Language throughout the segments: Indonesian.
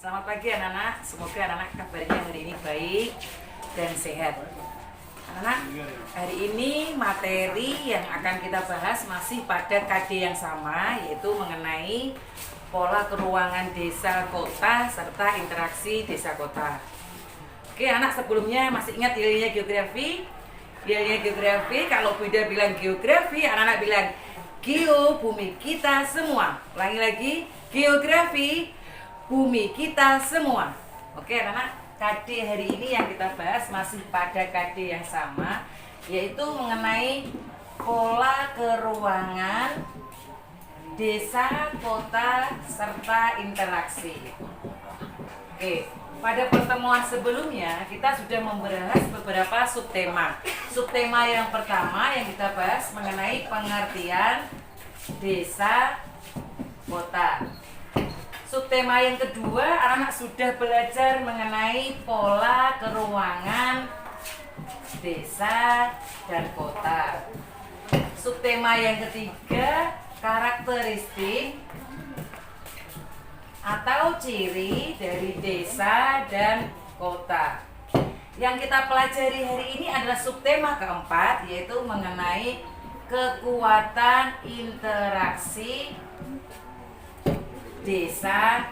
Selamat pagi anak-anak, semoga anak-anak kabarnya hari ini baik dan sehat. Anak-anak, hari ini materi yang akan kita bahas masih pada KD yang sama, yaitu mengenai pola keruangan desa kota serta interaksi desa kota. Oke anak, sebelumnya masih ingat nilainya geografi? Nilainya geografi, kalau Bunda bilang geografi, anak-anak bilang geo, bumi kita semua. Ulangi lagi, geografi, bumi kita semua. Oke anak-anak, KD hari ini yang kita bahas masih pada KD yang sama, yaitu mengenai pola keruangan desa, kota, serta interaksi. Oke, pada pertemuan sebelumnya kita sudah membahas beberapa subtema. Subtema yang pertama yang kita bahas mengenai pengertian desa, kota. Subtema yang kedua, anak-anak sudah belajar mengenai pola keruangan desa dan kota. Subtema yang ketiga, karakteristik atau ciri dari desa dan kota. Yang kita pelajari hari ini adalah subtema keempat, yaitu mengenai kekuatan interaksi desa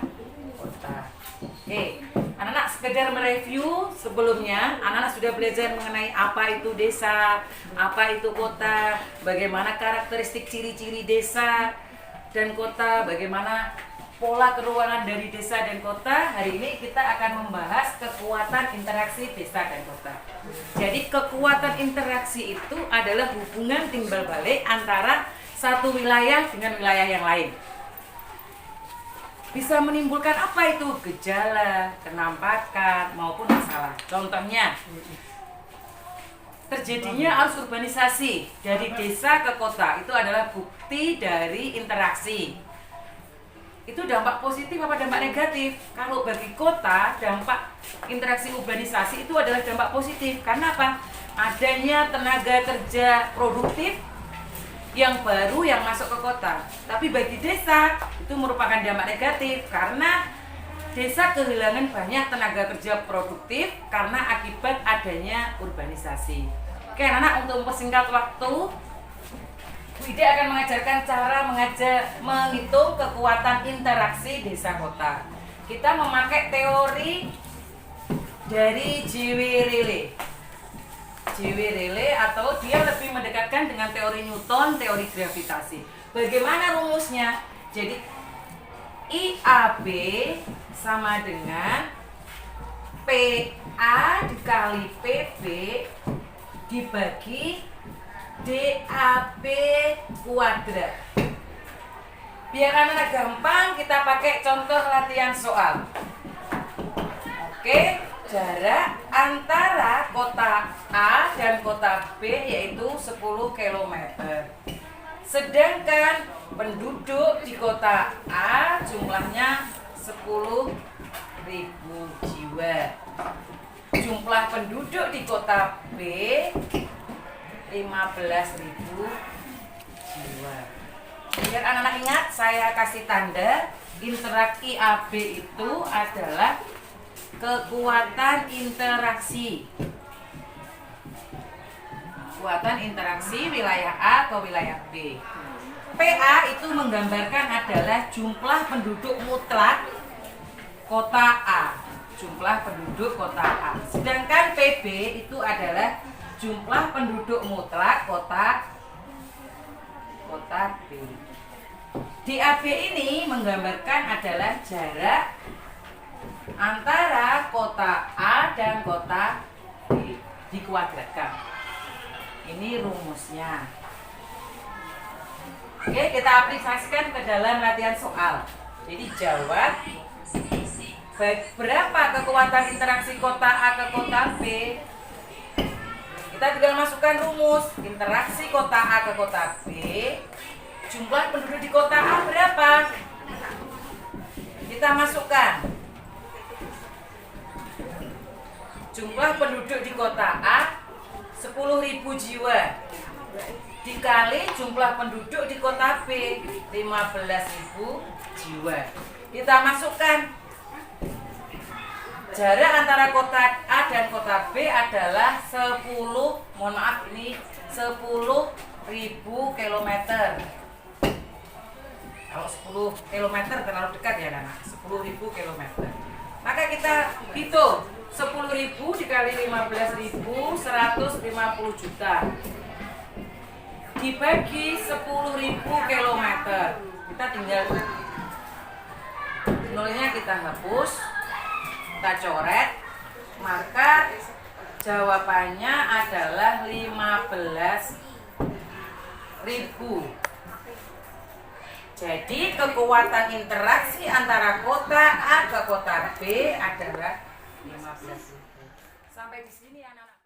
kota. Oke, anak-anak sekedar mereview sebelumnya, anak-anak sudah belajar mengenai apa itu desa, apa itu kota, bagaimana karakteristik ciri-ciri desa dan kota, bagaimana pola keruangan dari desa dan kota. Hari ini kita akan membahas kekuatan interaksi desa dan kota. Jadi kekuatan interaksi itu adalah hubungan timbal balik antara satu wilayah dengan wilayah yang lain. Bisa menimbulkan apa itu? Gejala, kenampakan, maupun masalah. Contohnya, terjadinya arus urbanisasi dari desa ke kota. Itu adalah bukti dari interaksi. Itu dampak positif apa dampak negatif? Kalau bagi kota, dampak interaksi urbanisasi itu adalah dampak positif. Karena apa? Adanya tenaga kerja produktif yang baru yang masuk ke kota. Tapi bagi desa itu merupakan dampak negatif karena desa kehilangan banyak tenaga kerja produktif karena akibat adanya urbanisasi. Oke anak-anak, untuk mempersingkat waktu, Wida akan mengajarkan cara menghitung kekuatan interaksi desa kota. Kita memakai teori dari J.W. Rayleigh atau dia lebih mendekatkan dengan teori Newton, teori gravitasi. Bagaimana rumusnya? Jadi IAB sama dengan PA dikali PB dibagi DAB kuadrat. Biar anak gampang, kita pakai contoh latihan soal. Oke, jarak antara kota A dan kota B yaitu 10 km. Sedangkan penduduk di kota A jumlahnya 10.000 jiwa. Jumlah penduduk di kota B 15.000 jiwa. Biar anak-anak ingat, saya kasih tanda interaksi AB itu adalah kekuatan interaksi. Kekuatan interaksi wilayah A ke wilayah B. PA itu menggambarkan adalah jumlah penduduk mutlak kota A. Jumlah penduduk kota A. Sedangkan PB itu adalah jumlah penduduk mutlak kota B. DAB ini menggambarkan adalah jarak antara kota A dan kota B dikuadratkan. Ini rumusnya. Oke, kita aplikasikan ke dalam latihan soal. Jadi jawab berapa kekuatan interaksi kota A ke kota B. Kita tinggal masukkan rumus interaksi kota A ke kota B. Jumlah penduduk di kota A berapa? Kita masukkan jumlah penduduk di kota A 10.000 jiwa dikali jumlah penduduk di kota B 15.000 jiwa. Kita masukkan Jarak antara kota A dan kota B adalah 10, mohon maaf ini 10.000 kilometer. Kalau 10 kilometer terlalu dekat ya anak, 10.000 kilometer. Maka kita hitung 10.000 dikali 15.000, 150 juta. Dibagi 10.000 kilometer. Kita tinggal nolnya kita hapus, kita coret, maka jawabannya adalah 15.000. Jadi kekuatan interaksi antara kota A ke kota B adalah 15.000. Sampai di sini anak-anak.